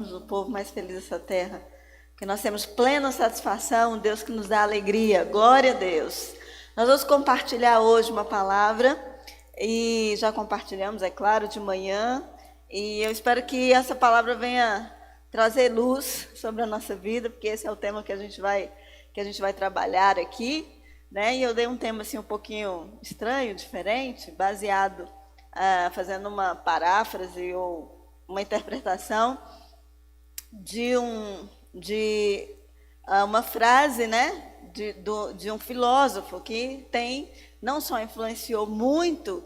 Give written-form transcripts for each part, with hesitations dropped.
O povo mais feliz dessa terra, que nós temos plena satisfação, Deus que nos dá alegria, glória a Deus. Nós vamos compartilhar hoje uma palavra, e já compartilhamos, é claro, de manhã, e eu espero que essa palavra venha trazer luz sobre a nossa vida, porque esse é o tema que a gente vai trabalhar aqui, né? E eu dei um tema assim um pouquinho estranho, diferente, baseado, fazendo uma paráfrase ou uma interpretação de uma frase, né, de um filósofo que não só influenciou muito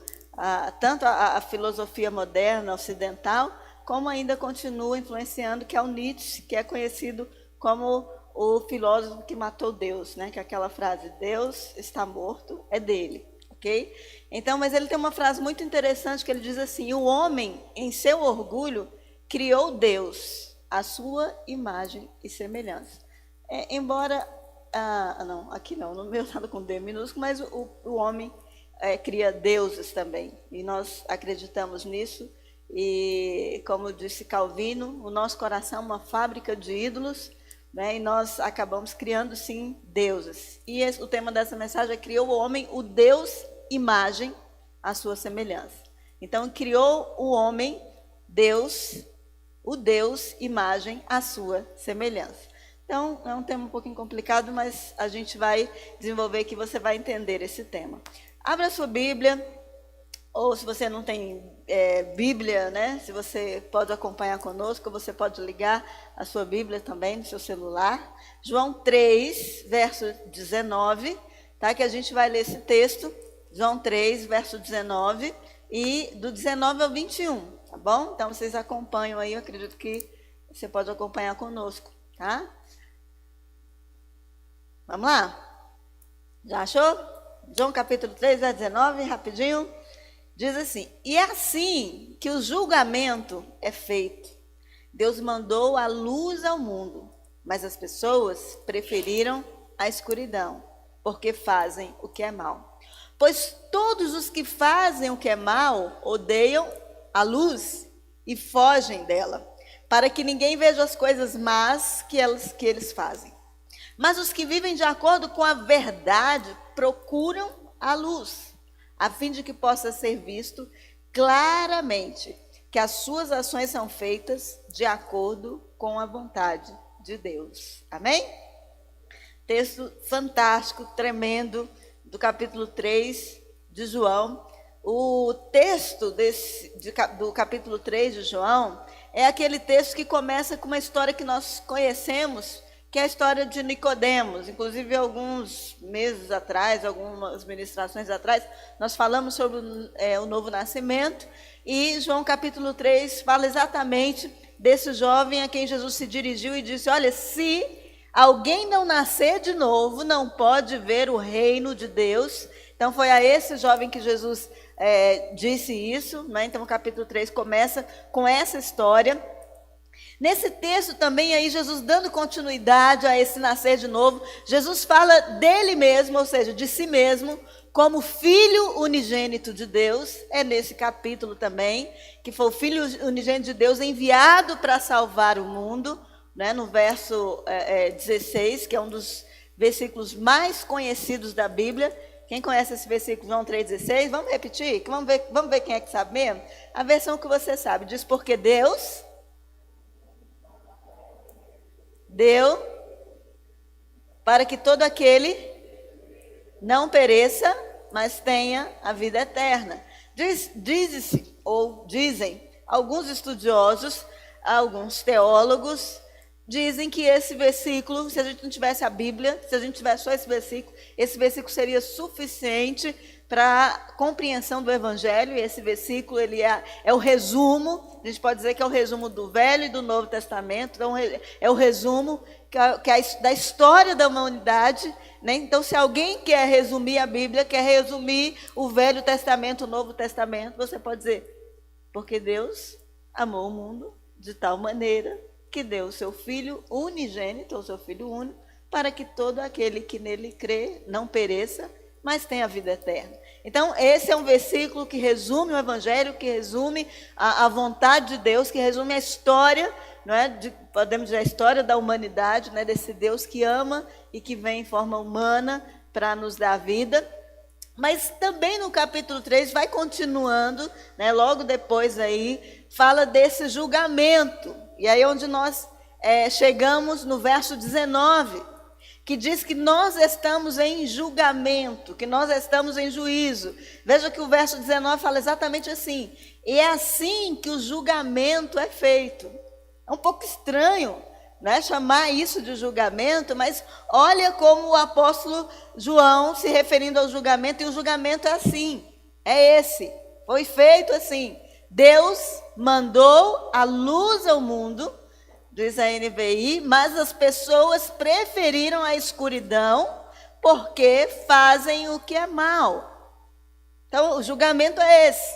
tanto a filosofia moderna ocidental, como ainda continua influenciando, que é o Nietzsche, que é conhecido como o filósofo que matou Deus, né, que é aquela frase, Deus está morto, é dele, ok? Então, mas ele tem uma frase muito interessante que ele diz assim, o homem, em seu orgulho, criou Deus, a sua imagem e semelhança. Embora, não, aqui não, no meu está com D minúsculo, mas o homem cria deuses também, e nós acreditamos nisso, e como disse Calvino, o nosso coração é uma fábrica de ídolos, né, e nós acabamos criando sim deuses. E o tema dessa mensagem é criou o homem, o Deus, imagem, a sua semelhança. Então, criou o homem, Deus, o Deus, imagem, a sua semelhança. Então, é um tema um pouquinho complicado, mas a gente vai desenvolver que você vai entender esse tema. Abra a sua Bíblia, ou se você não tem Bíblia, né? Se você pode acompanhar conosco, você pode ligar a sua Bíblia também no seu celular. João 3, verso 19, tá? Que a gente vai ler esse texto, João 3, verso 19, e do 19 ao 21. Tá bom? Então, vocês acompanham aí, eu acredito que você pode acompanhar conosco, tá? Vamos lá? Já achou? João capítulo 3, verso 19, rapidinho. Diz assim, e é assim que o julgamento é feito. Deus mandou a luz ao mundo, mas as pessoas preferiram a escuridão, porque fazem o que é mal. Pois todos os que fazem o que é mal odeiam a luz e fogem dela, para que ninguém veja as coisas más que eles fazem. Mas os que vivem de acordo com a verdade procuram a luz, a fim de que possa ser visto claramente que as suas ações são feitas de acordo com a vontade de Deus. Amém? Texto fantástico, tremendo, do capítulo 3 de João. O texto do capítulo 3 de João é aquele texto que começa com uma história que nós conhecemos, que é a história de Nicodemos. Inclusive, alguns meses atrás, algumas ministrações atrás, nós falamos sobre o novo nascimento, e João capítulo 3 fala exatamente desse jovem a quem Jesus se dirigiu e disse, olha, se alguém não nascer de novo, não pode ver o reino de Deus. Então, foi a esse jovem que Jesus disse isso, né? Então o capítulo 3 começa com essa história. Nesse texto também, aí Jesus dando continuidade a esse nascer de novo, Jesus fala dele mesmo, ou seja, de si mesmo, como Filho unigênito de Deus. É nesse capítulo também, que foi o Filho unigênito de Deus enviado para salvar o mundo, né? No verso 16, que é um dos versículos mais conhecidos da Bíblia. Quem conhece esse versículo, João 3,16? Vamos repetir? Vamos ver quem é que sabe mesmo? A versão que você sabe. Diz, porque Deus deu para que todo aquele não pereça, mas tenha a vida eterna. Diz-se, ou dizem, alguns estudiosos, alguns teólogos, dizem que esse versículo, se a gente não tivesse a Bíblia, se a gente tivesse só esse versículo seria suficiente para a compreensão do Evangelho, e esse versículo ele é o resumo, a gente pode dizer que é o resumo do Velho e do Novo Testamento, então é o resumo da história da humanidade, né? Então, se alguém quer resumir a Bíblia, quer resumir o Velho Testamento, o Novo Testamento, você pode dizer, porque Deus amou o mundo de tal maneira que deu o seu Filho unigênito, ou seu Filho único, para que todo aquele que nele crê não pereça, mas tenha a vida eterna. Então, esse é um versículo que resume o Evangelho, que resume a vontade de Deus, que resume a história não é? Podemos dizer, a história da humanidade, né? Desse Deus que ama e que vem em forma humana para nos dar vida. Mas também no capítulo 3 vai continuando, né? Logo depois aí, fala desse julgamento. E aí onde nós chegamos no verso 19, que diz que nós estamos em julgamento, que nós estamos em juízo. Veja que o verso 19 fala exatamente assim: e é assim que o julgamento é feito. É um pouco estranho, né, chamar isso de julgamento, mas olha como o apóstolo João se referindo ao julgamento, e o julgamento é assim, é esse, foi feito assim. Deus mandou a luz ao mundo, diz a NVI, mas as pessoas preferiram a escuridão porque fazem o que é mal. Então, o julgamento é esse.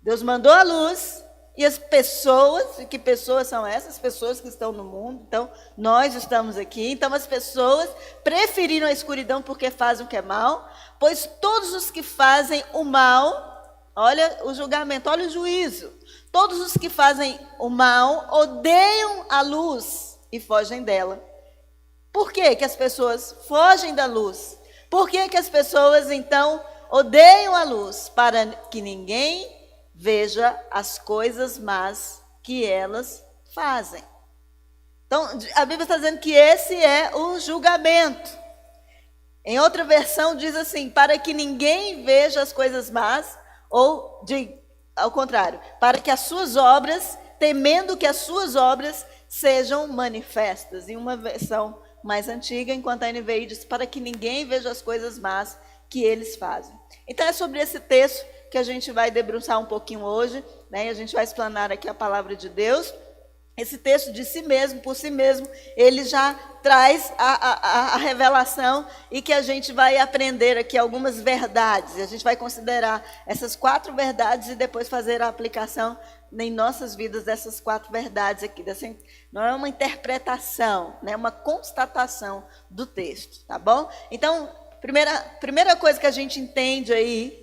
Deus mandou a luz e as pessoas, e que pessoas são essas? Pessoas que estão no mundo. Então, nós estamos aqui. Então, as pessoas preferiram a escuridão porque fazem o que é mal, pois todos os que fazem o mal, olha o julgamento, olha o juízo. Todos os que fazem o mal odeiam a luz e fogem dela. Por que que as pessoas fogem da luz? Por que que as pessoas, então, odeiam a luz? Para que ninguém veja as coisas más que elas fazem. Então, a Bíblia está dizendo que esse é o julgamento. Em outra versão diz assim: para que ninguém veja as coisas más, ou ao contrário, para que as suas obras, temendo que as suas obras sejam manifestas. Em uma versão mais antiga, enquanto a NVI diz: para que ninguém veja as coisas más que eles fazem. Então é sobre esse texto que a gente vai debruçar um pouquinho hoje, né? E a gente vai explanar aqui a palavra de Deus. Esse texto de si mesmo, por si mesmo, ele já traz a revelação, e que a gente vai aprender aqui algumas verdades. A gente vai considerar essas 4 verdades e depois fazer a aplicação em nossas vidas dessas 4 verdades aqui. Não é uma interpretação, né? É uma constatação do texto, tá bom? Então, primeira coisa que a gente entende aí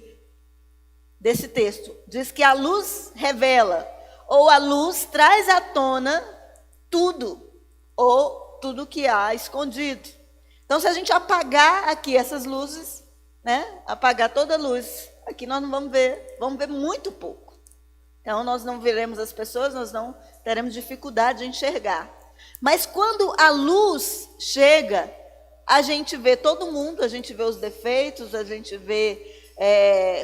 desse texto, diz que a luz revela, ou a luz traz à tona tudo, ou tudo que há escondido. Então, se a gente apagar aqui essas luzes, né, apagar toda a luz, aqui nós não vamos ver muito pouco. Então, nós não veremos as pessoas, nós não teremos dificuldade de enxergar. Mas quando a luz chega, a gente vê todo mundo, a gente vê os defeitos, a gente vê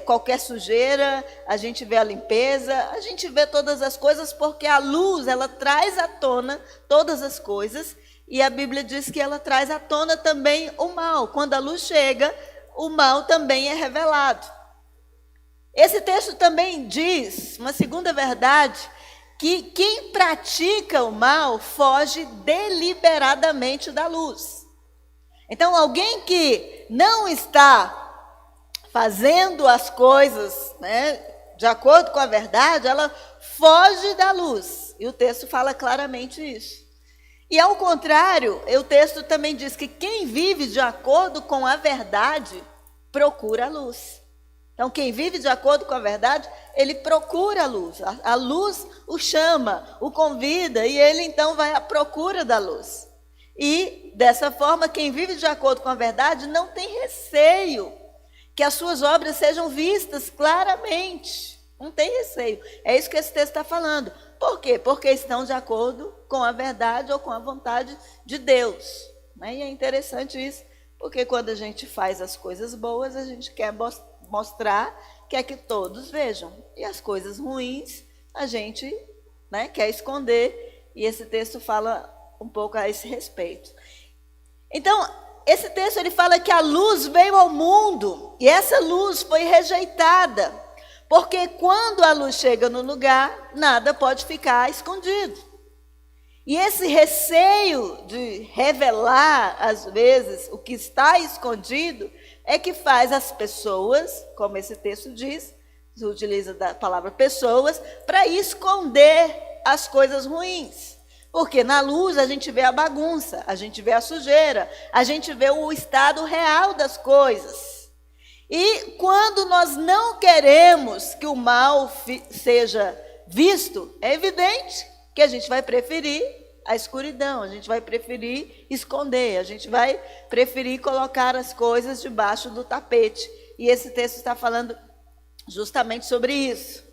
qualquer sujeira, a gente vê a limpeza, a gente vê todas as coisas, porque a luz, ela traz à tona todas as coisas, e a Bíblia diz que ela traz à tona também o mal. Quando a luz chega, o mal também é revelado. Esse texto também diz, uma segunda verdade, que quem pratica o mal foge deliberadamente da luz. Então, alguém que não está fazendo as coisas, né, de acordo com a verdade, ela foge da luz. E o texto fala claramente isso. E ao contrário, o texto também diz que quem vive de acordo com a verdade, procura a luz. Então, quem vive de acordo com a verdade, ele procura a luz. A luz o chama, o convida, e ele então vai à procura da luz. E, dessa forma, quem vive de acordo com a verdade não tem receio que as suas obras sejam vistas claramente. Não tem receio. É isso que esse texto está falando. Por quê? Porque estão de acordo com a verdade ou com a vontade de Deus. E é interessante isso, porque quando a gente faz as coisas boas, a gente quer mostrar, quer que todos vejam. E as coisas ruins, a gente, né, quer esconder. E esse texto fala um pouco a esse respeito. Então, esse texto ele fala que a luz veio ao mundo e essa luz foi rejeitada, porque quando a luz chega no lugar, nada pode ficar escondido. E esse receio de revelar, às vezes, o que está escondido, é que faz as pessoas, como esse texto diz, se utiliza da palavra pessoas, para esconder as coisas ruins. Porque na luz a gente vê a bagunça, a gente vê a sujeira, a gente vê o estado real das coisas. E quando nós não queremos que o mal seja visto, é evidente que a gente vai preferir a escuridão, a gente vai preferir esconder, a gente vai preferir colocar as coisas debaixo do tapete. E esse texto está falando justamente sobre isso.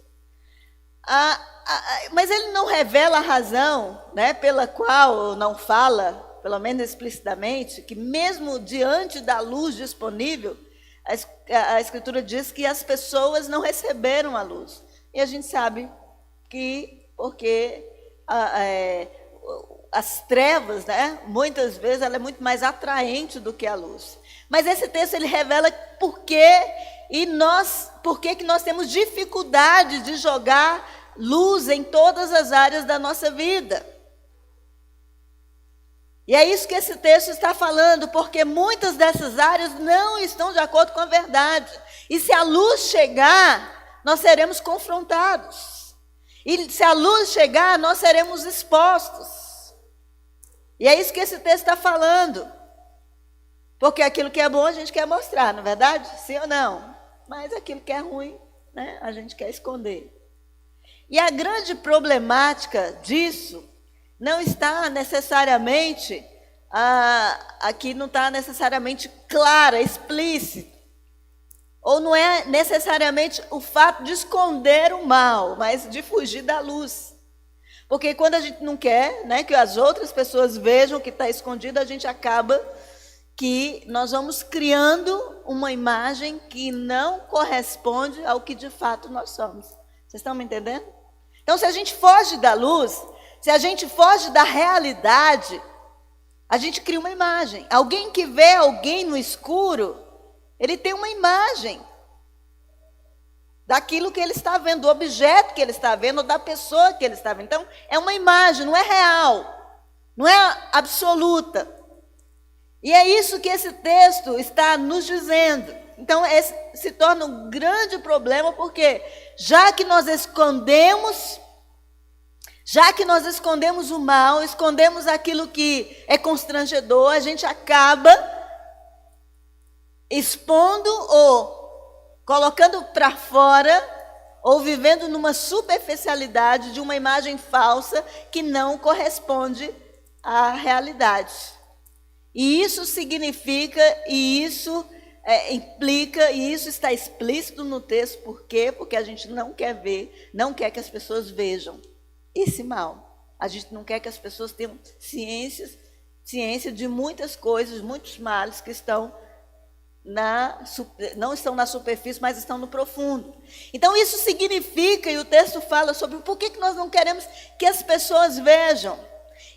Mas ele não revela a razão, né, pela qual não fala, pelo menos explicitamente, que mesmo diante da luz disponível, a Escritura diz que as pessoas não receberam a luz. E a gente sabe que porque as trevas, né, muitas vezes, ela é muito mais atraente do que a luz. Mas esse texto ele revela por que nós temos dificuldade de jogar luz em todas as áreas da nossa vida. E é isso que esse texto está falando, porque muitas dessas áreas não estão de acordo com a verdade. E se a luz chegar, nós seremos confrontados. E se a luz chegar, nós seremos expostos. E é isso que esse texto está falando. Porque aquilo que é bom a gente quer mostrar, não é verdade? Sim ou não? Mas aquilo que é ruim, né, a gente quer esconder. E a grande problemática disso não está necessariamente, aqui não está necessariamente clara, explícita. Ou não é necessariamente o fato de esconder o mal, mas de fugir da luz. Porque quando a gente não quer, né, que as outras pessoas vejam o que está escondido, a gente acaba que nós vamos criando uma imagem que não corresponde ao que de fato nós somos. Vocês estão me entendendo? Então, se a gente foge da luz, se a gente foge da realidade, a gente cria uma imagem. Alguém que vê alguém no escuro, ele tem uma imagem daquilo que ele está vendo, do objeto que ele está vendo, da pessoa que ele está vendo. Então, é uma imagem, não é real, não é absoluta. E é isso que esse texto está nos dizendo. Então, esse se torna um grande problema, porque já que nós escondemos o mal, escondemos aquilo que é constrangedor, a gente acaba expondo ou colocando para fora, ou vivendo numa superficialidade de uma imagem falsa que não corresponde à realidade. E isso significa, e isso implica, e isso está explícito no texto. Por quê? Porque a gente não quer ver, não quer que as pessoas vejam esse mal. A gente não quer que as pessoas tenham ciência de muitas coisas, muitos males que não estão na superfície, mas estão no profundo. Então isso significa, e o texto fala sobre por que nós não queremos que as pessoas vejam.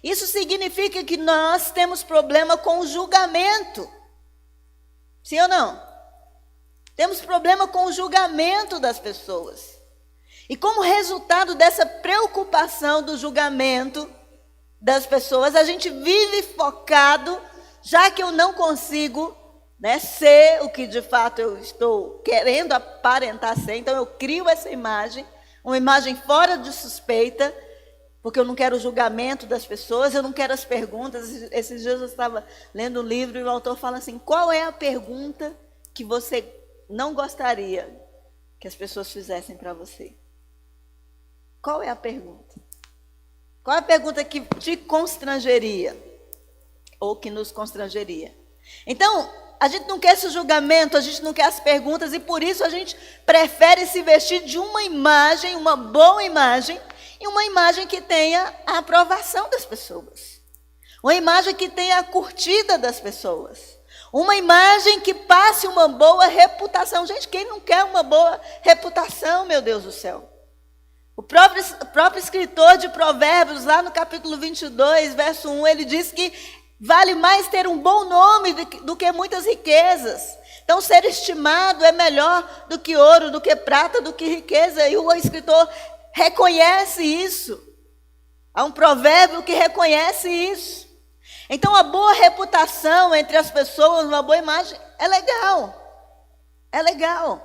Isso significa que nós temos problema com o julgamento. Sim ou não? Temos problema com o julgamento das pessoas. E como resultado dessa preocupação do julgamento das pessoas, a gente vive focado, já que eu não consigo, né, ser o que de fato eu estou querendo aparentar ser, então eu crio essa imagem, uma imagem fora de suspeita, porque eu não quero o julgamento das pessoas, eu não quero as perguntas. Esses dias eu estava lendo um livro e o autor fala assim: qual é a pergunta que você não gostaria que as pessoas fizessem para você? Qual é a pergunta? Qual é a pergunta que te constrangeria? Ou que nos constrangeria? Então, a gente não quer esse julgamento, a gente não quer as perguntas, e por isso a gente prefere se vestir de uma imagem, uma boa imagem, e uma imagem que tenha a aprovação das pessoas. Uma imagem que tenha a curtida das pessoas. Uma imagem que passe uma boa reputação. Gente, quem não quer uma boa reputação, meu Deus do céu? O próprio escritor de Provérbios, lá no capítulo 22, verso 1, ele diz que vale mais ter um bom nome do que muitas riquezas. Então, ser estimado é melhor do que ouro, do que prata, do que riqueza. E o escritor reconhece isso. Há um provérbio que reconhece isso. Então, a boa reputação entre as pessoas, uma boa imagem, é legal. É legal.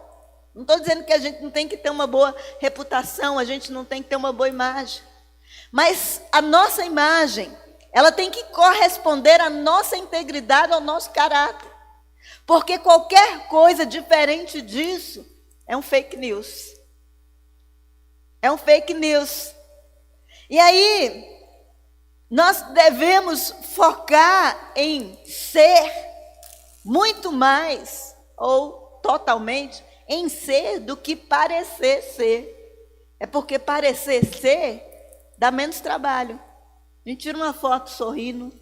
Não estou dizendo que a gente não tem que ter uma boa reputação, a gente não tem que ter uma boa imagem. Mas a nossa imagem, ela tem que corresponder à nossa integridade, ao nosso caráter. Porque qualquer coisa diferente disso é um fake news. É um fake news. E aí, nós devemos focar em ser muito mais, ou totalmente, em ser do que parecer ser. É porque parecer ser dá menos trabalho. A gente tira uma foto sorrindo,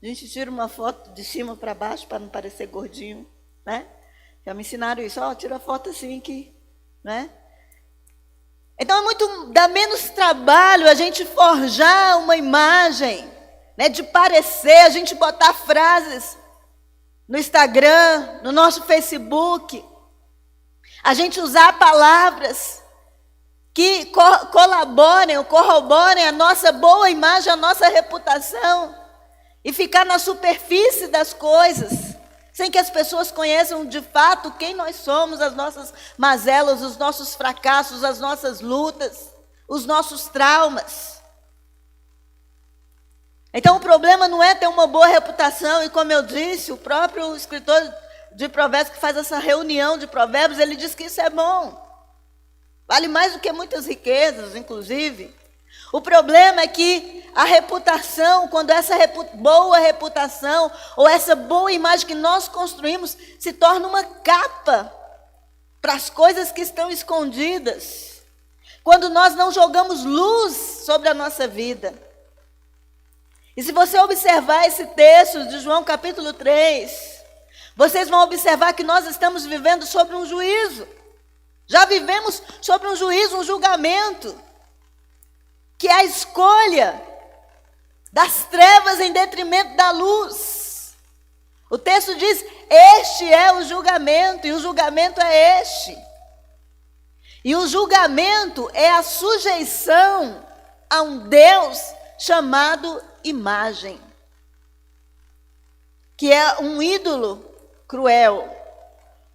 a gente tira uma foto de cima para baixo para não parecer gordinho, né? Já me ensinaram isso, tira a foto assim que, né? Então dá menos trabalho a gente forjar uma imagem, né, de parecer, a gente botar frases no Instagram, no nosso Facebook, a gente usar palavras que colaborem ou corroborem a nossa boa imagem, a nossa reputação, e ficar na superfície das coisas, sem que as pessoas conheçam de fato quem nós somos, as nossas mazelas, os nossos fracassos, as nossas lutas, os nossos traumas. Então o problema não é ter uma boa reputação, e como eu disse, o próprio escritor de Provérbios que faz essa reunião de Provérbios, ele diz que isso é bom. Vale mais do que muitas riquezas, inclusive. O problema é que a reputação, quando essa boa reputação, ou essa boa imagem que nós construímos, se torna uma capa para as coisas que estão escondidas. Quando nós não jogamos luz sobre a nossa vida. E se você observar esse texto de João capítulo 3, vocês vão observar que nós estamos vivendo sobre um juízo. Já vivemos sobre um juízo, um julgamento, que é a escolha das trevas em detrimento da luz. O texto diz, este é o julgamento, e o julgamento é este. E o julgamento é a sujeição a um Deus chamado imagem, que é um ídolo cruel,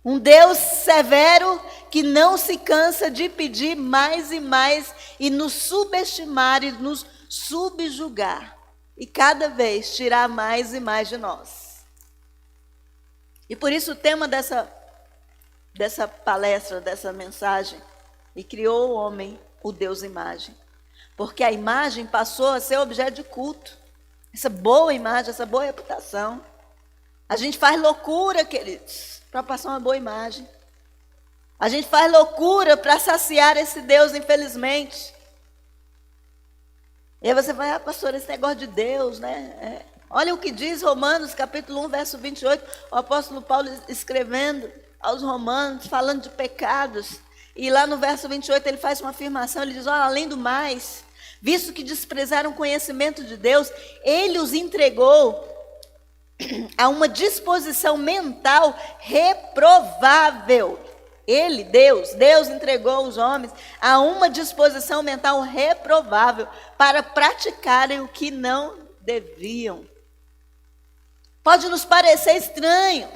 um Deus severo que não se cansa de pedir mais e mais e nos subestimar e nos subjugar e cada vez tirar mais e mais de nós. E por isso o tema dessa palestra, dessa mensagem, e criou o homem, o Deus imagem. Porque a imagem passou a ser objeto de culto. Essa boa imagem, essa boa reputação. A gente faz loucura, queridos, para passar uma boa imagem. A gente faz loucura para saciar esse Deus, infelizmente. E aí você vai, pastor, esse negócio de Deus, né? Olha o que diz Romanos, capítulo 1, verso 28, o apóstolo Paulo escrevendo aos romanos, falando de pecados. E lá no verso 28 ele faz uma afirmação, ele diz, olha, além do mais, visto que desprezaram o conhecimento de Deus, ele os entregou a uma disposição mental reprovável. Ele, Deus entregou os homens a uma disposição mental reprovável para praticarem o que não deviam. Pode nos parecer estranho,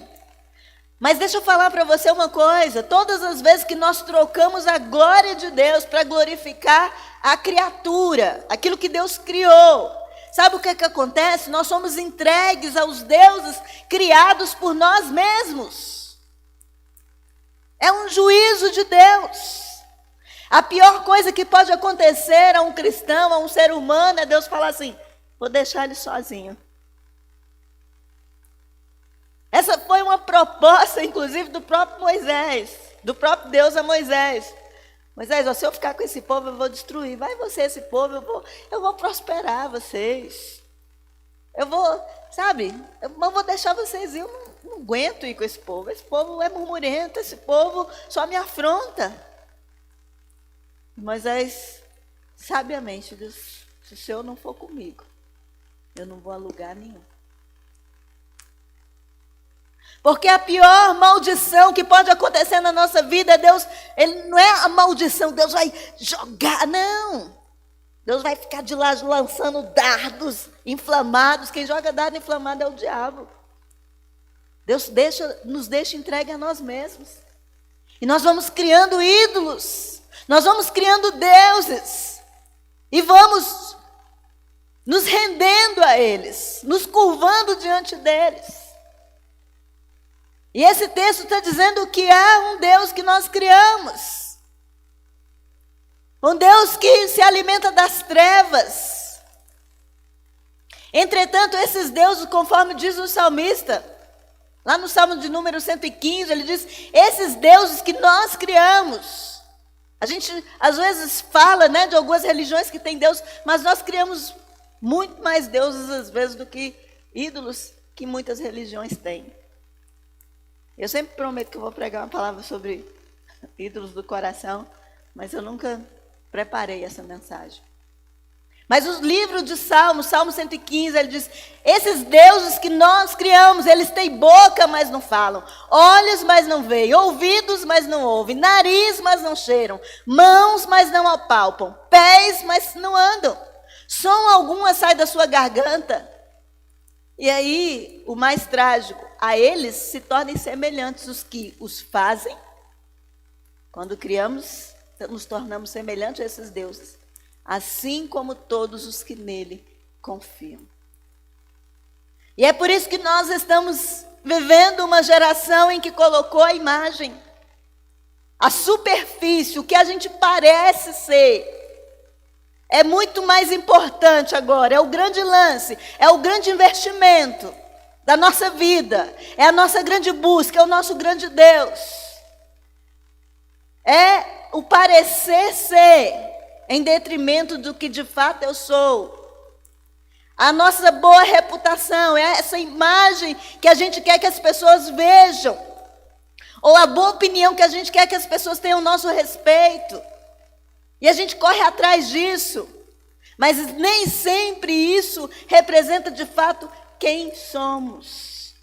mas deixa eu falar para você uma coisa. Todas as vezes que nós trocamos a glória de Deus para glorificar a criatura, aquilo que Deus criou, sabe o que acontece? Nós somos entregues aos deuses criados por nós mesmos. É um juízo de Deus. A pior coisa que pode acontecer a um cristão, a um ser humano, é Deus falar assim, vou deixar ele sozinho. Essa foi uma proposta, inclusive, do próprio Moisés, do próprio Deus a Moisés. Moisés, se eu ficar com esse povo, eu vou destruir. Vai você, esse povo, eu vou prosperar vocês. Eu vou, eu vou deixar vocês ir. Eu não aguento ir com esse povo. Esse povo é murmurento, esse povo só me afronta. Moisés, sabiamente, diz, se o Senhor não for comigo, eu não vou a lugar nenhum. Porque a pior maldição que pode acontecer na nossa vida, Deus, ele não é a maldição, Deus vai jogar, não. Deus vai ficar de lá lançando dardos inflamados. Quem joga dardo inflamado é o diabo. Deus nos deixa entregue a nós mesmos. E nós vamos criando ídolos, nós vamos criando deuses, e vamos nos rendendo a eles, nos curvando diante deles. E esse texto está dizendo que há um Deus que nós criamos. Um Deus que se alimenta das trevas. Entretanto, esses deuses, conforme diz o salmista, lá no Salmo de número 115, ele diz, esses deuses que nós criamos. A gente, às vezes, fala, né, de algumas religiões que têm Deus, mas nós criamos muito mais deuses, às vezes, do que ídolos que muitas religiões têm. Eu sempre prometo que eu vou pregar uma palavra sobre ídolos do coração, mas eu nunca preparei essa mensagem. Mas o livro de Salmos, Salmo 115, ele diz, esses deuses que nós criamos, eles têm boca, mas não falam, olhos, mas não veem, ouvidos, mas não ouvem, nariz, mas não cheiram, mãos, mas não apalpam, pés, mas não andam. Som alguma sai da sua garganta. E aí, o mais trágico, a eles se tornem semelhantes os que os fazem. Quando criamos, nos tornamos semelhantes a esses deuses, assim como todos os que nele confiam. E é por isso que nós estamos vivendo uma geração em que colocou a imagem, a superfície, o que a gente parece ser, é muito mais importante agora, é o grande lance, é o grande investimento da nossa vida, é a nossa grande busca, é o nosso grande Deus. É o parecer ser em detrimento do que de fato eu sou. A nossa boa reputação, é essa imagem que a gente quer que as pessoas vejam. Ou a boa opinião que a gente quer que as pessoas tenham ao nosso respeito. E a gente corre atrás disso. Mas nem sempre isso representa de fato quem somos.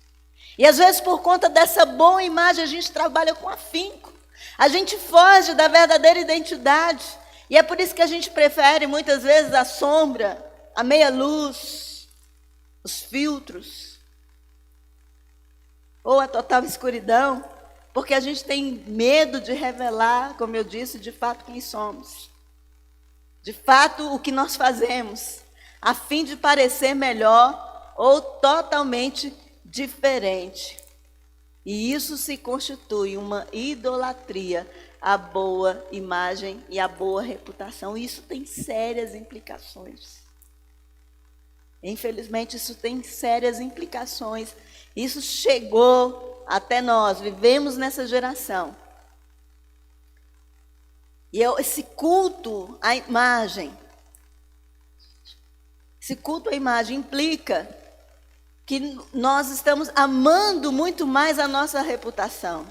E às vezes por conta dessa boa imagem a gente trabalha com afinco. A gente foge da verdadeira identidade. E é por isso que a gente prefere muitas vezes a sombra, a meia luz, os filtros. Ou a total escuridão. Porque a gente tem medo de revelar, como eu disse, de fato quem somos. De fato o que nós fazemos. A fim de parecer melhor ou totalmente diferente. E isso se constitui uma idolatria à boa imagem e à boa reputação. Isso tem sérias implicações. Infelizmente, isso tem sérias implicações. Isso chegou até nós, vivemos nessa geração. E esse culto à imagem, implica que nós estamos amando muito mais a nossa reputação.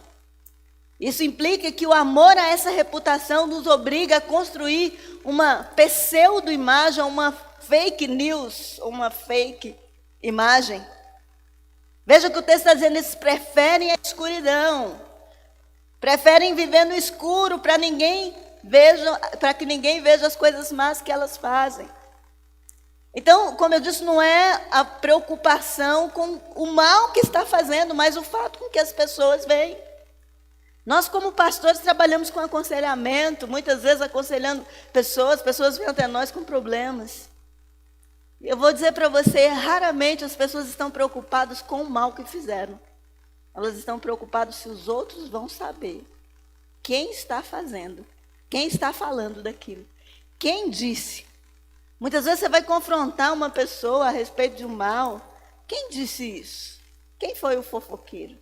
Isso implica que o amor a essa reputação nos obriga a construir uma pseudo-imagem, uma fake news, uma fake imagem. Veja o que o texto está dizendo, eles preferem a escuridão. Preferem viver no escuro para que ninguém veja as coisas más que elas fazem. Então, como eu disse, não é a preocupação com o mal que está fazendo, mas o fato com que as pessoas veem. Nós, como pastores, trabalhamos com aconselhamento, muitas vezes aconselhando pessoas vêm até nós com problemas. Eu vou dizer para você, raramente as pessoas estão preocupadas com o mal que fizeram. Elas estão preocupadas se os outros vão saber quem está fazendo, quem está falando daquilo, quem disse. Muitas vezes você vai confrontar uma pessoa a respeito de um mal. Quem disse isso? Quem foi o fofoqueiro?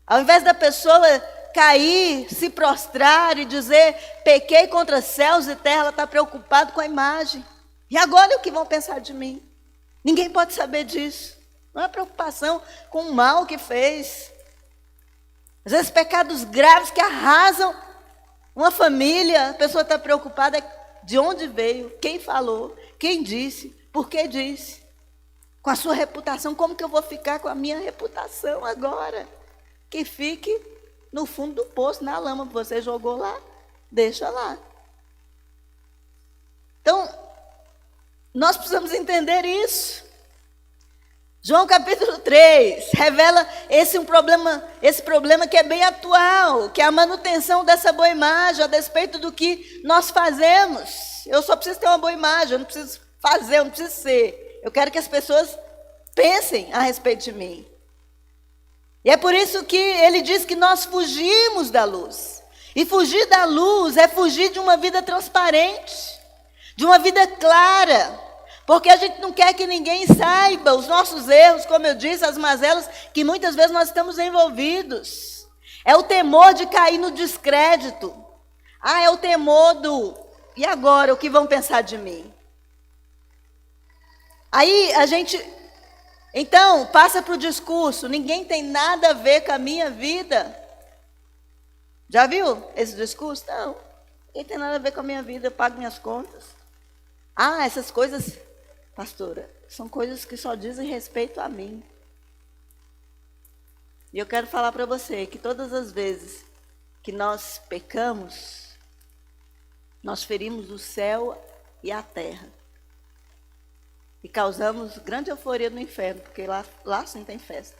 Ao invés da pessoa cair, se prostrar e dizer, pequei contra céus e terra, ela está preocupada com a imagem. E agora o que vão pensar de mim? Ninguém pode saber disso. Não é preocupação com o mal que fez. Às vezes pecados graves que arrasam uma família, a pessoa está preocupada de onde veio, quem falou, quem disse, por que disse. Com a sua reputação, como que eu vou ficar com a minha reputação agora? Que fique no fundo do poço, na lama, você jogou lá, deixa lá. Então, nós precisamos entender isso. João capítulo 3 revela esse problema que é bem atual, que é a manutenção dessa boa imagem, a despeito do que nós fazemos. Eu só preciso ter uma boa imagem, eu não preciso fazer, eu não preciso ser. Eu quero que as pessoas pensem a respeito de mim. E é por isso que ele diz que nós fugimos da luz. E fugir da luz é fugir de uma vida transparente, de uma vida clara. Porque a gente não quer que ninguém saiba os nossos erros, como eu disse, as mazelas que muitas vezes nós estamos envolvidos. É o temor de cair no descrédito. É o temor do, e agora, o que vão pensar de mim? Aí a gente, então, passa para o discurso, ninguém tem nada a ver com a minha vida. Já viu esse discurso? Não, ninguém tem nada a ver com a minha vida, eu pago minhas contas. Essas coisas, pastora, são coisas que só dizem respeito a mim. E eu quero falar para você que todas as vezes que nós pecamos, nós ferimos o céu e a terra. E causamos grande euforia no inferno, porque lá sim tem festa.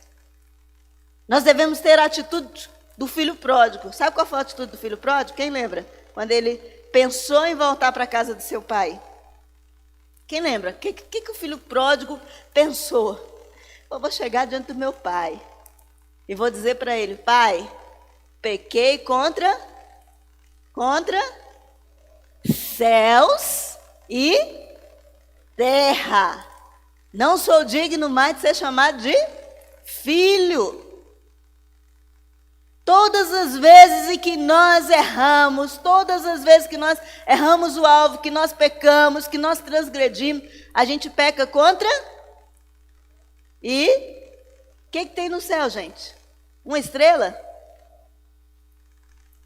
Nós devemos ter a atitude do filho pródigo. Sabe qual foi a atitude do filho pródigo? Quem lembra? Quando ele pensou em voltar para a casa do seu pai. Quem lembra? O que o filho pródigo pensou? Eu vou chegar diante do meu pai e vou dizer para ele: pai, pequei contra céus e terra. Não sou digno mais de ser chamado de filho. Todas as vezes em que nós erramos, todas as vezes que nós erramos o alvo, que nós pecamos, que nós transgredimos, a gente peca contra. E o que tem no céu, gente? Uma estrela?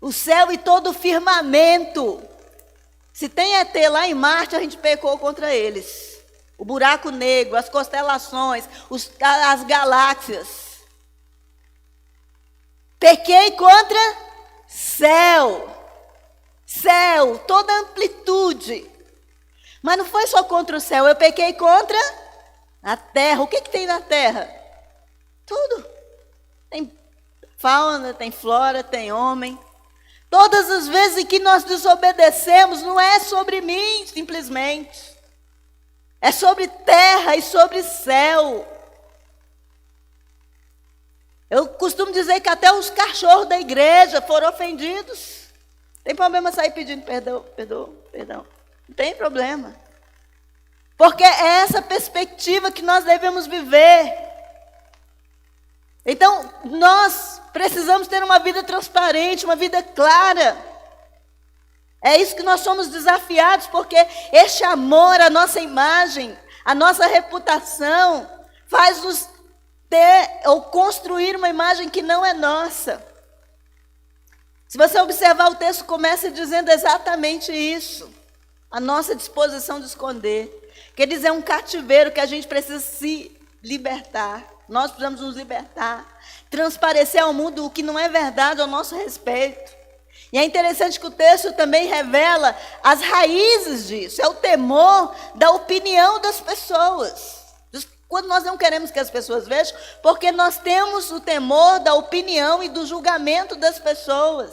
O céu e todo o firmamento. Se tem ET lá em Marte, a gente pecou contra eles. O buraco negro, as constelações, as galáxias. Pequei contra céu, toda amplitude. Mas não foi só contra o céu, eu pequei contra a terra. O que tem na terra? Tudo. Tem fauna, tem flora, tem homem. Todas as vezes em que nós desobedecemos, não é sobre mim, simplesmente. É sobre terra e sobre céu. Eu costumo dizer que até os cachorros da igreja foram ofendidos. Tem problema sair pedindo perdão. Não tem problema. Porque é essa perspectiva que nós devemos viver. Então, nós precisamos ter uma vida transparente, uma vida clara. É isso que nós somos desafiados, porque este amor, a nossa imagem, a nossa reputação, faz-nos ter ou construir uma imagem que não é nossa. Se você observar, o texto começa dizendo exatamente isso. A nossa disposição de esconder. Quer dizer, é um cativeiro que a gente precisa se libertar. Nós precisamos nos libertar. Transparecer ao mundo o que não é verdade ao nosso respeito. E é interessante que o texto também revela as raízes disso. É o temor da opinião das pessoas. Quando nós não queremos que as pessoas vejam, porque nós temos o temor da opinião e do julgamento das pessoas.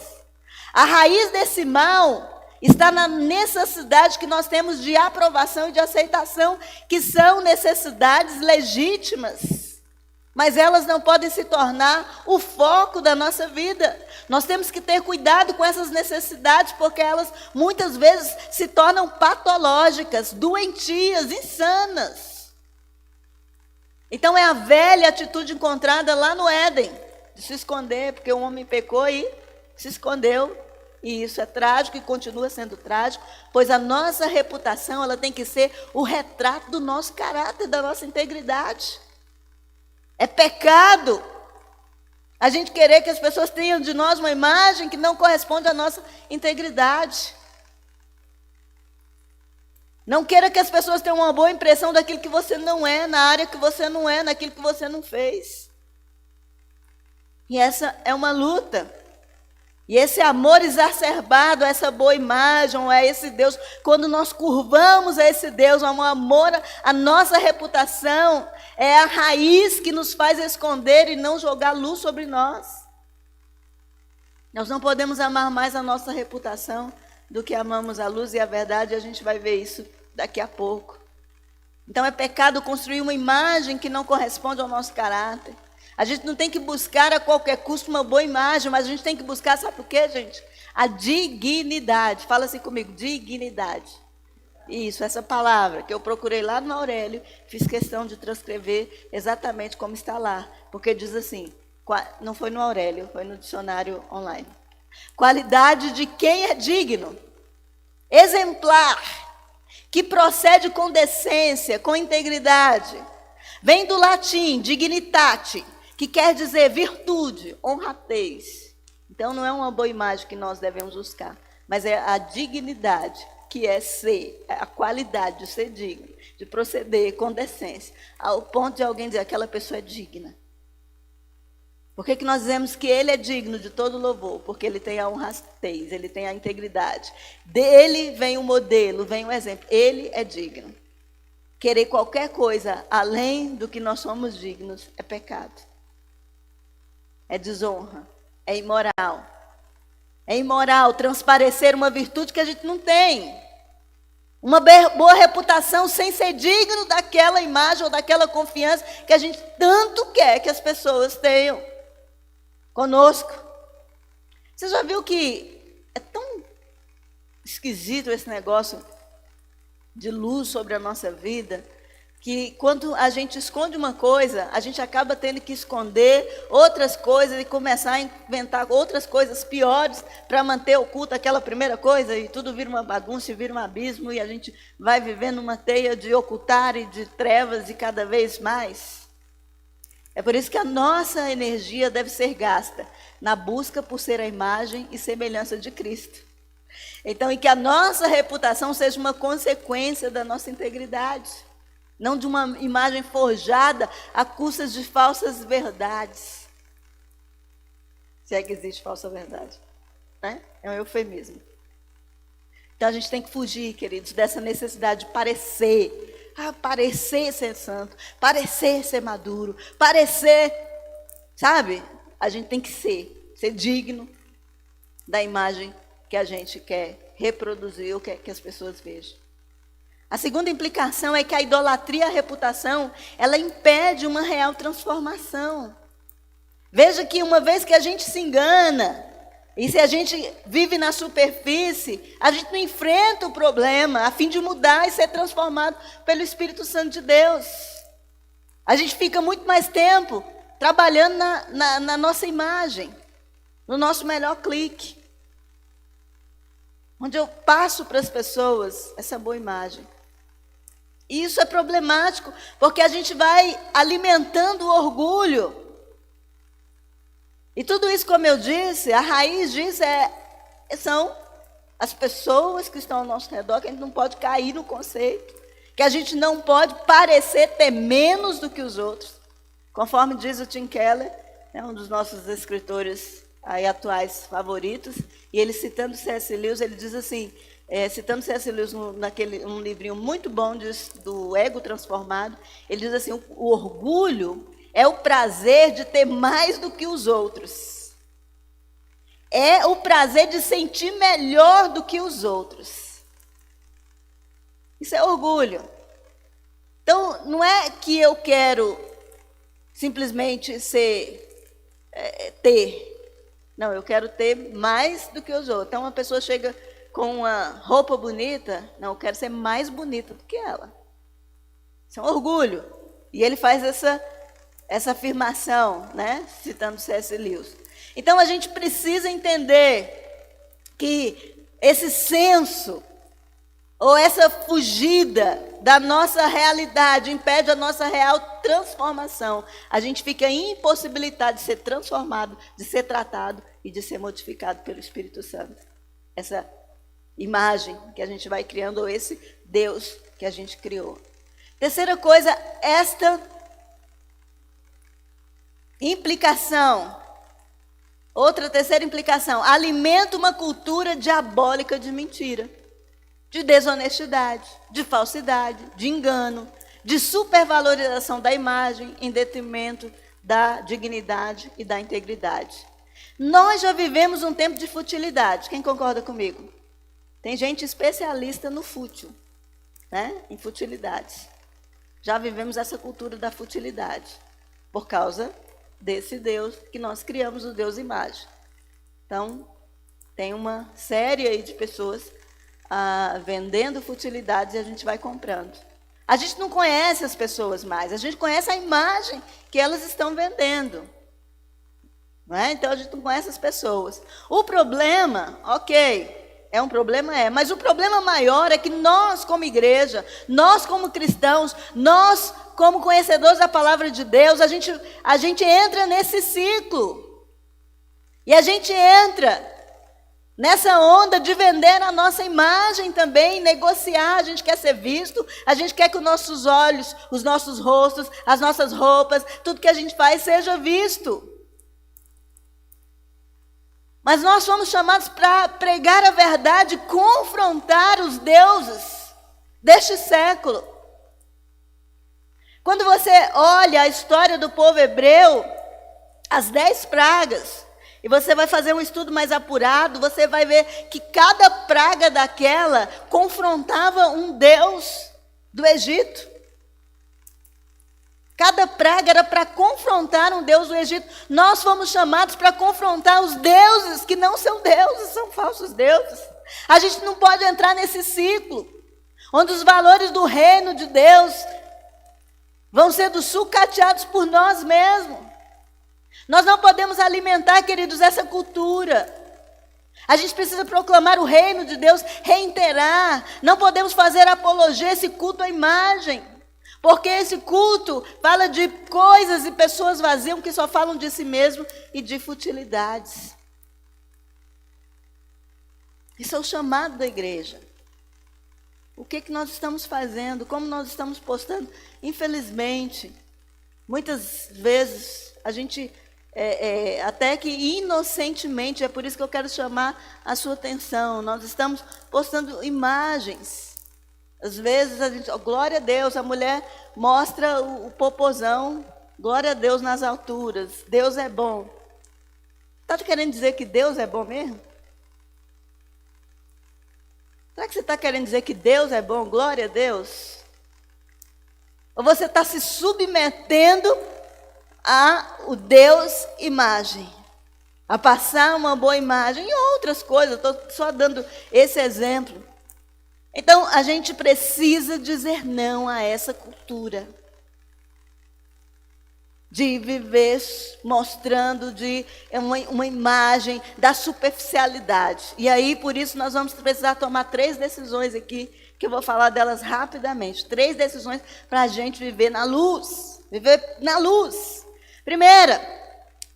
A raiz desse mal está na necessidade que nós temos de aprovação e de aceitação, que são necessidades legítimas, mas elas não podem se tornar o foco da nossa vida. Nós temos que ter cuidado com essas necessidades, porque elas muitas vezes se tornam patológicas, doentias, insanas. Então é a velha atitude encontrada lá no Éden, de se esconder, porque o homem pecou e se escondeu. E isso é trágico e continua sendo trágico, pois a nossa reputação ela tem que ser o retrato do nosso caráter, da nossa integridade. É pecado a gente querer que as pessoas tenham de nós uma imagem que não corresponde à nossa integridade. Não queira que as pessoas tenham uma boa impressão daquilo que você não é, na área que você não é, naquilo que você não fez. E essa é uma luta. E esse amor exacerbado, essa boa imagem, a esse Deus, quando nós curvamos a esse Deus, um amor à nossa reputação, é a raiz que nos faz esconder e não jogar luz sobre nós. Nós não podemos amar mais a nossa reputação do que amamos a luz e a verdade, e a gente vai ver isso daqui a pouco. Então é pecado construir uma imagem que não corresponde ao nosso caráter. A gente não tem que buscar a qualquer custo uma boa imagem, mas a gente tem que buscar, sabe por quê, gente? a dignidade. Fala assim comigo, dignidade. Isso, essa palavra que eu procurei lá no Aurélio, fiz questão de transcrever exatamente como está lá. Porque diz assim, não foi no Aurélio, foi no dicionário online. Qualidade de quem é digno, exemplar, que procede com decência, com integridade. Vem do latim, dignitate, que quer dizer virtude, honradez. Então não é uma boa imagem que nós devemos buscar, mas é a dignidade, que é ser, a qualidade de ser digno, de proceder com decência, ao ponto de alguém dizer, aquela pessoa é digna. Por que nós dizemos que ele é digno de todo louvor? Porque ele tem a honradez, ele tem a integridade. Dele vem o modelo, vem o exemplo. Ele é digno. Querer qualquer coisa além do que nós somos dignos é pecado. É desonra, é imoral. É imoral transparecer uma virtude que a gente não tem. Uma boa reputação sem ser digno daquela imagem ou daquela confiança que a gente tanto quer que as pessoas tenham conosco. Você já viu que é tão esquisito esse negócio de luz sobre a nossa vida, que quando a gente esconde uma coisa, a gente acaba tendo que esconder outras coisas e começar a inventar outras coisas piores para manter oculta aquela primeira coisa, e tudo vira uma bagunça, vira um abismo, e a gente vai vivendo uma teia de ocultar e de trevas e cada vez mais. É por isso que a nossa energia deve ser gasta na busca por ser a imagem e semelhança de Cristo. Então, e que a nossa reputação seja uma consequência da nossa integridade, não de uma imagem forjada a custas de falsas verdades. Se é que existe falsa verdade, né? É um eufemismo. Então, a gente tem que fugir, queridos, dessa necessidade de parecer ser santo, parecer ser maduro, parecer, sabe? A gente tem que ser digno da imagem que a gente quer reproduzir ou quer que as pessoas vejam. A segunda implicação é que a idolatria e a reputação, ela impede uma real transformação. Veja que uma vez que a gente se engana, e se a gente vive na superfície, a gente não enfrenta o problema a fim de mudar e ser transformado pelo Espírito Santo de Deus. A gente fica muito mais tempo trabalhando na nossa imagem, no nosso melhor clique, onde eu passo para as pessoas essa boa imagem. E isso é problemático, porque a gente vai alimentando o orgulho. E tudo isso, como eu disse, a raiz disso são as pessoas que estão ao nosso redor, que a gente não pode cair no conceito, que a gente não pode parecer ter menos do que os outros. Conforme diz o Tim Keller, um dos nossos escritores aí atuais favoritos, e ele citando C.S. Lewis, ele diz assim, citando C.S. Lewis um livrinho muito bom do Ego Transformado, ele diz assim, o orgulho é o prazer de ter mais do que os outros. É o prazer de sentir melhor do que os outros. Isso é orgulho. Então, não é que eu quero simplesmente ter. Não, eu quero ter mais do que os outros. Então, uma pessoa chega com uma roupa bonita, não, eu quero ser mais bonita do que ela. Isso é um orgulho. E ele faz essa afirmação, né? Citando C.S. Lewis. Então, a gente precisa entender que esse senso, ou essa fugida da nossa realidade, impede a nossa real transformação. A gente fica impossibilitado de ser transformado, de ser tratado e de ser modificado pelo Espírito Santo. Essa imagem que a gente vai criando, ou esse Deus que a gente criou. Terceira coisa, esta implicação. Outra terceira implicação, alimenta uma cultura diabólica de mentira, de desonestidade, de falsidade, de engano, de supervalorização da imagem em detrimento da dignidade e da integridade. Nós já vivemos um tempo de futilidade, quem concorda comigo? Tem gente especialista no fútil, né? Em futilidades. Já vivemos essa cultura da futilidade, por causa desse Deus que nós criamos, o Deus imagem. Então, Tem uma série aí de pessoas vendendo futilidades e a gente vai comprando. A gente não conhece as pessoas mais, a gente conhece a imagem que elas estão vendendo. Não é? Então a gente não conhece as pessoas. O problema, ok, é um problema, mas o problema maior é que nós como igreja, nós como cristãos, nós como conhecedores da palavra de Deus, a gente entra nesse ciclo. E a gente entra nessa onda de vender a nossa imagem também, negociar. A gente quer ser visto, a gente quer que os nossos olhos, os nossos rostos, as nossas roupas, tudo que a gente faz seja visto. Mas nós fomos chamados para pregar a verdade, confrontar os deuses deste século. Quando você olha a história do povo hebreu, as 10 pragas, e você vai fazer um estudo mais apurado, você vai ver que cada praga daquela confrontava um deus do Egito. Cada praga era para confrontar um deus do Egito. Nós fomos chamados para confrontar os deuses que não são deuses, são falsos deuses. A gente não pode entrar nesse ciclo, onde os valores do reino de Deus vão sendo sucateados por nós mesmos. Nós não podemos alimentar, queridos, essa cultura. A gente precisa proclamar o reino de Deus, reiterar. Não podemos fazer apologia a esse culto à imagem. Porque esse culto fala de coisas e pessoas vazias que só falam de si mesmo e de futilidades. Isso é o chamado da igreja. O que nós estamos fazendo? Como nós estamos postando? Infelizmente, muitas vezes a gente, até que inocentemente, é por isso que eu quero chamar a sua atenção, nós estamos postando imagens. Às vezes, glória a Deus, a mulher mostra o popozão, glória a Deus nas alturas, Deus é bom. Está querendo dizer que Deus é bom mesmo? Será que você está querendo dizer que Deus é bom, glória a Deus? Ou você está se submetendo ao Deus imagem, a passar uma boa imagem e outras coisas, estou só dando esse exemplo. Então, a gente precisa dizer não a essa cultura de viver mostrando uma imagem da superficialidade. E aí, por isso, nós vamos precisar tomar 3 decisões aqui, que eu vou falar delas rapidamente. 3 decisões para a gente viver na luz. Viver na luz. Primeira,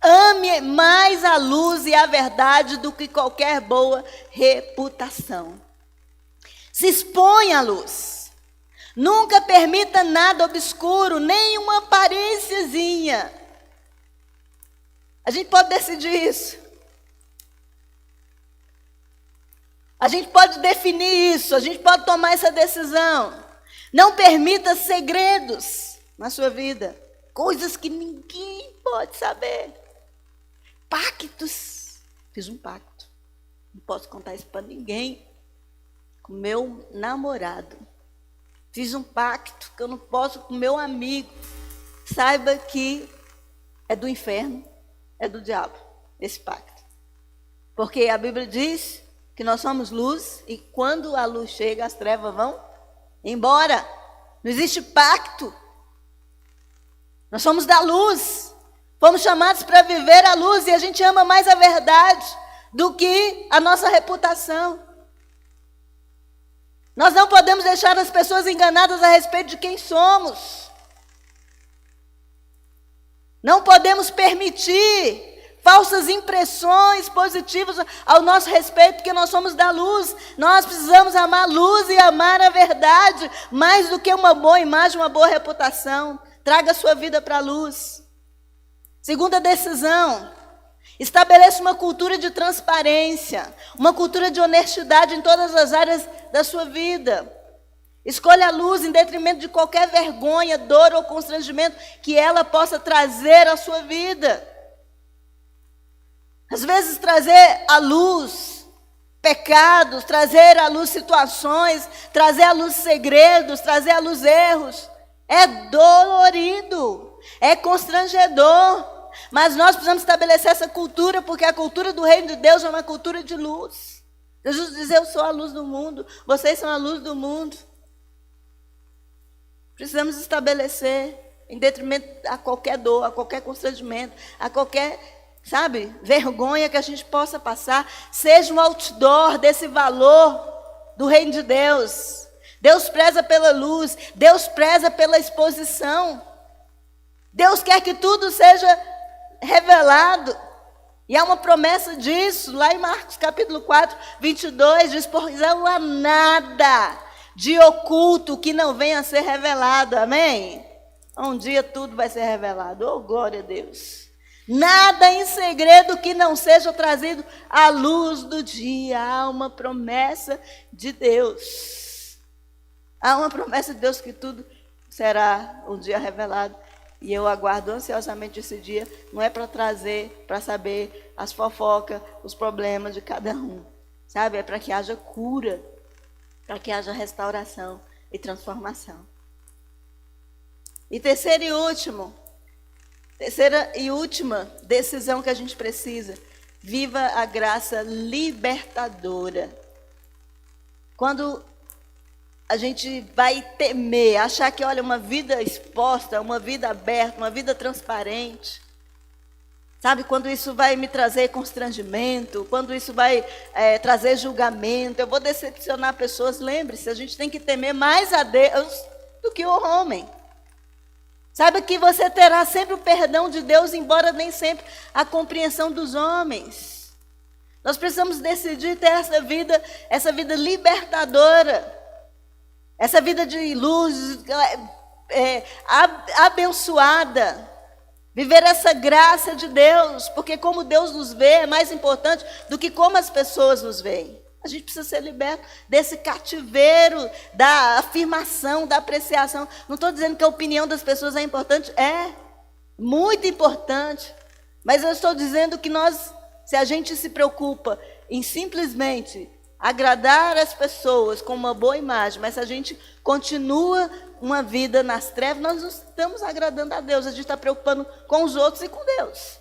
ame mais a luz e a verdade do que qualquer boa reputação. Se exponha à luz. Nunca permita nada obscuro, nem uma aparênciazinha. A gente pode decidir isso. A gente pode definir isso, a gente pode tomar essa decisão. Não permita segredos na sua vida. Coisas que ninguém pode saber. Pactos. Fiz um pacto. Não posso contar isso para ninguém. Com meu namorado. Fiz um pacto que eu não posso com meu amigo. Saiba que é do inferno, é do diabo, esse pacto. Porque a Bíblia diz que nós somos luz e quando a luz chega, as trevas vão embora. Não existe pacto. Nós somos da luz. Fomos chamados para viver a luz e a gente ama mais a verdade do que a nossa reputação. Nós não podemos deixar as pessoas enganadas a respeito de quem somos. Não podemos permitir falsas impressões positivas ao nosso respeito, porque nós somos da luz. Nós precisamos amar a luz e amar a verdade, mais do que uma boa imagem, uma boa reputação. Traga a sua vida para a luz. Segunda decisão. Estabeleça uma cultura de transparência, uma cultura de honestidade em todas as áreas da sua vida. Escolha a luz em detrimento de qualquer vergonha, dor ou constrangimento que ela possa trazer à sua vida. Às vezes trazer à luz pecados, trazer à luz situações, trazer à luz segredos, trazer à luz erros. É dolorido, é constrangedor. Mas nós precisamos estabelecer essa cultura, porque a cultura do reino de Deus é uma cultura de luz. Jesus diz, eu sou a luz do mundo, vocês são a luz do mundo. Precisamos estabelecer, em detrimento a qualquer dor, a qualquer constrangimento, a qualquer, vergonha que a gente possa passar, seja um outdoor desse valor do reino de Deus. Deus preza pela luz, Deus preza pela exposição. Deus quer que tudo seja revelado. E há uma promessa disso, lá em Marcos capítulo 4, 22, diz, pois não há nada de oculto que não venha a ser revelado, amém? Um dia tudo vai ser revelado, oh glória a Deus. Nada em segredo que não seja trazido à luz do dia, há uma promessa de Deus. Há uma promessa de Deus que tudo será um dia revelado. E eu aguardo ansiosamente esse dia, não é para trazer, para saber as fofocas, os problemas de cada um, é para que haja cura, para que haja restauração e transformação. E terceira e última decisão que a gente precisa, viva a graça libertadora. Quando a gente vai temer, achar que, olha, uma vida exposta, uma vida aberta, uma vida transparente, quando isso vai me trazer constrangimento, quando isso vai trazer julgamento, eu vou decepcionar pessoas, lembre-se, a gente tem que temer mais a Deus do que o homem. Saiba que você terá sempre o perdão de Deus, embora nem sempre a compreensão dos homens. Nós precisamos decidir ter essa vida libertadora. Essa vida de luz, abençoada. Viver essa graça de Deus, porque como Deus nos vê é mais importante do que como as pessoas nos veem. A gente precisa ser liberto desse cativeiro, da afirmação, da apreciação. Não estou dizendo que a opinião das pessoas é importante, é muito importante. Mas eu estou dizendo que se a gente se preocupa em simplesmente agradar as pessoas com uma boa imagem, mas se a gente continua uma vida nas trevas, nós não estamos agradando a Deus, a gente está preocupando com os outros e com Deus.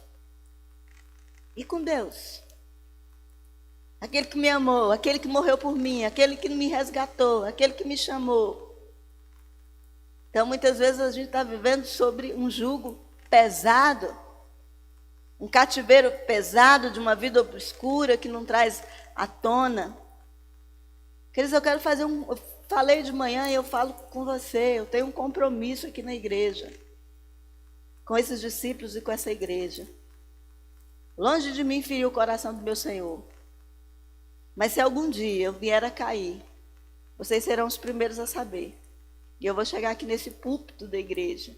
E com Deus. Aquele que me amou, aquele que morreu por mim, aquele que me resgatou, aquele que me chamou. Então, muitas vezes a gente está vivendo sobre um jugo pesado, um cativeiro pesado de uma vida obscura que não traz à tona. Queridos, eu quero fazer eu falei de manhã e eu falo com você, eu tenho um compromisso aqui na igreja, com esses discípulos e com essa igreja. Longe de mim ferir o coração do meu Senhor. Mas se algum dia eu vier a cair, vocês serão os primeiros a saber. E eu vou chegar aqui nesse púlpito da igreja.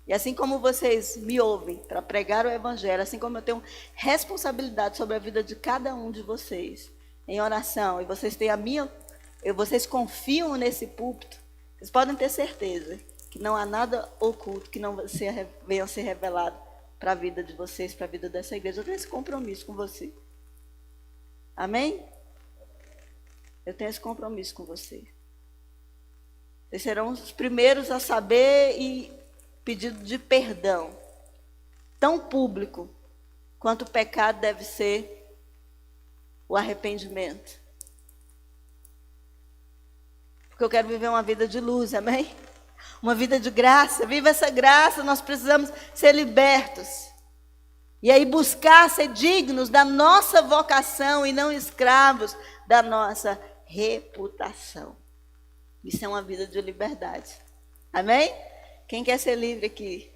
E assim como vocês me ouvem para pregar o evangelho, assim como eu tenho responsabilidade sobre a vida de cada um de vocês, em oração, e vocês têm vocês confiam nesse púlpito, vocês podem ter certeza que não há nada oculto que não venha a ser revelado para a vida de vocês, para a vida dessa igreja. Eu tenho esse compromisso com você. Amém? Eu tenho esse compromisso com você. Vocês serão os primeiros a saber e pedido de perdão, tão público quanto o pecado deve ser o arrependimento. Porque eu quero viver uma vida de luz, amém? Uma vida de graça. Viva essa graça, nós precisamos ser libertos. E aí buscar ser dignos da nossa vocação e não escravos da nossa reputação. Isso é uma vida de liberdade. Amém? Quem quer ser livre aqui?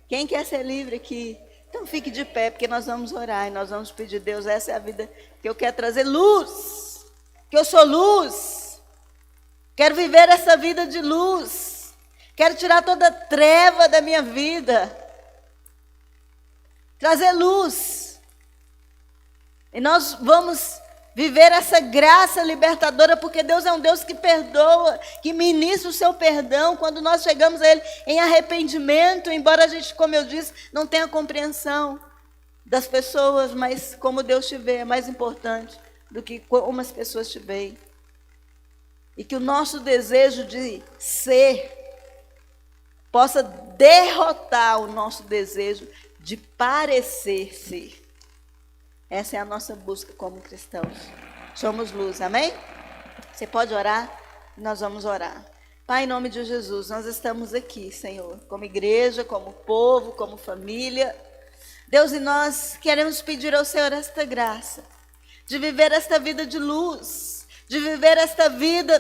Quem quer ser livre aqui? Então fique de pé, porque nós vamos orar e nós vamos pedir, Deus, essa é a vida que eu quero trazer luz. Que eu sou luz. Quero viver essa vida de luz. Quero tirar toda a treva da minha vida. Trazer luz. E nós vamos viver essa graça libertadora, porque Deus é um Deus que perdoa, que ministra o seu perdão quando nós chegamos a Ele em arrependimento, embora a gente, como eu disse, não tenha compreensão das pessoas, mas como Deus te vê é mais importante do que como as pessoas te veem. E que o nosso desejo de ser possa derrotar o nosso desejo de parecer ser. Essa é a nossa busca como cristãos. Somos luz, amém? Você pode orar? Nós vamos orar. Pai, em nome de Jesus, nós estamos aqui, Senhor, como igreja, como povo, como família. Deus, e nós queremos pedir ao Senhor esta graça, de viver esta vida de luz, de viver esta vida,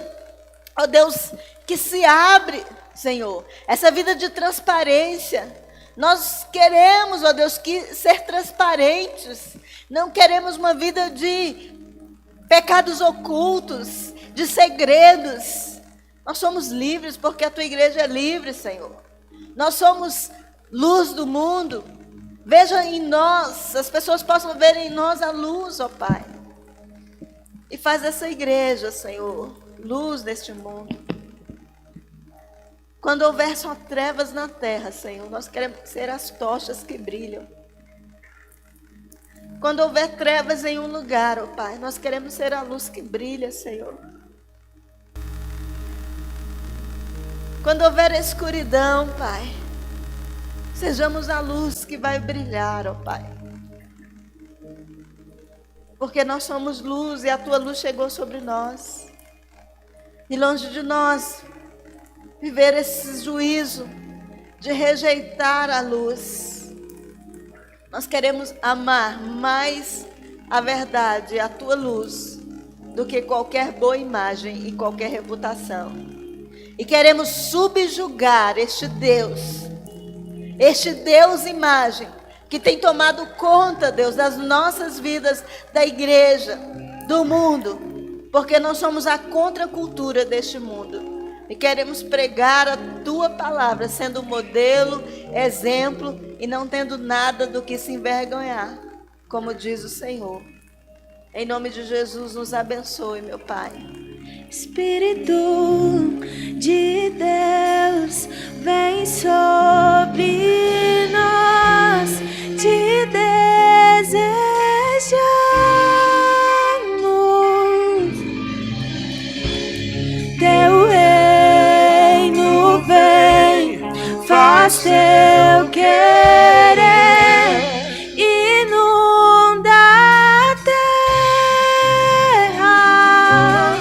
ó Deus, que se abre, Senhor, essa vida de transparência. Nós queremos, ó Deus, ser transparentes, não queremos uma vida de pecados ocultos, de segredos. Nós somos livres porque a tua igreja é livre, Senhor. Nós somos luz do mundo. Veja em nós, as pessoas possam ver em nós a luz, ó Pai. E faz essa igreja, Senhor, luz neste mundo. Quando houver só trevas na terra, Senhor, nós queremos ser as tochas que brilham. Quando houver trevas em um lugar, ó Pai, nós queremos ser a luz que brilha, Senhor. Quando houver escuridão, Pai, sejamos a luz que vai brilhar, ó Pai. Porque nós somos luz e a tua luz chegou sobre nós. E longe de nós viver esse juízo de rejeitar a luz. Nós queremos amar mais a verdade, a tua luz, do que qualquer boa imagem e qualquer reputação. E queremos subjugar este Deus imagem, que tem tomado conta, Deus, das nossas vidas, da igreja, do mundo, porque nós somos a contracultura deste mundo. E queremos pregar a tua palavra, sendo modelo, exemplo, e não tendo nada do que se envergonhar, como diz o Senhor. Em nome de Jesus, nos abençoe, meu Pai. Espírito de Deus, vem sobre nós, te desejamos. Teu reino vem, faz teu querer, inunda a terra.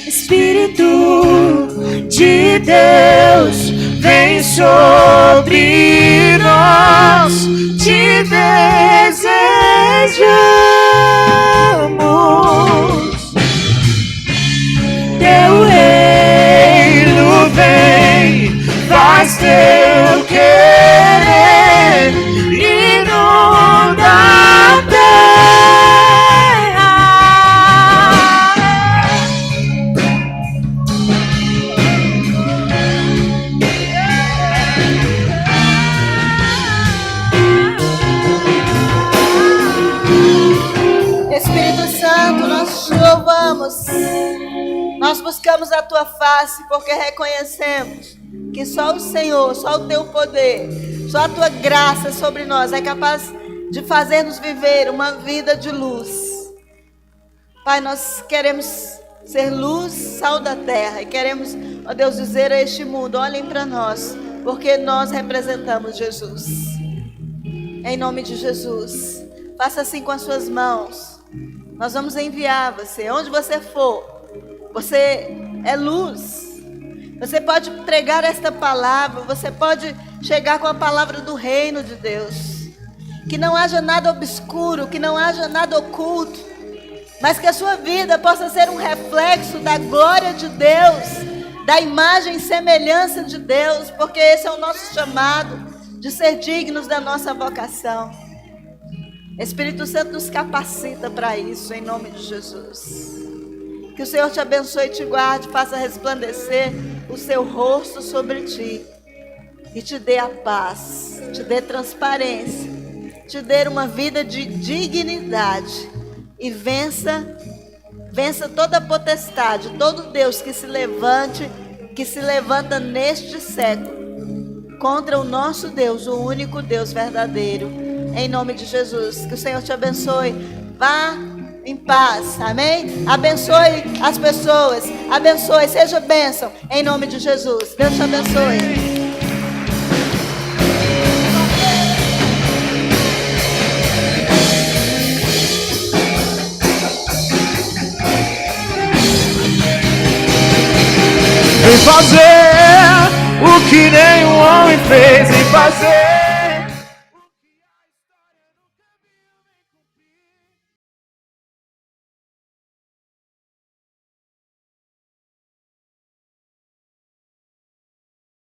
Espírito de Deus, vem sobre nós, te desejamos. Teu reino vem, faz teu querer, inunda a terra. Espírito Santo, nós te louvamos. Nós buscamos a tua face porque reconhecemos que só o Senhor, só o teu poder, só a tua graça sobre nós é capaz de fazer-nos viver uma vida de luz. Pai, nós queremos ser luz, sal da terra, e queremos, ó Deus, dizer a este mundo: olhem para nós, porque nós representamos Jesus. Em nome de Jesus, faça assim com as suas mãos. Nós vamos enviar você, onde você for. Você é luz. Você pode pregar esta palavra. Você pode chegar com a palavra do reino de Deus. Que não haja nada obscuro, que não haja nada oculto, mas que a sua vida possa ser um reflexo da glória de Deus, da imagem e semelhança de Deus, porque esse é o nosso chamado, de ser dignos da nossa vocação. Espírito Santo nos capacita para isso, em nome de Jesus. Que o Senhor te abençoe e te guarde, faça resplandecer o seu rosto sobre ti e te dê a paz, te dê transparência, te dê uma vida de dignidade e vença toda potestade, todo Deus que se levanta neste século contra o nosso Deus, o único Deus verdadeiro. Em nome de Jesus, que o Senhor te abençoe. Vá em paz, amém? Abençoe as pessoas, abençoe, seja bênção, em nome de Jesus. Deus te abençoe. fazer o que nenhum homem fez em fazer.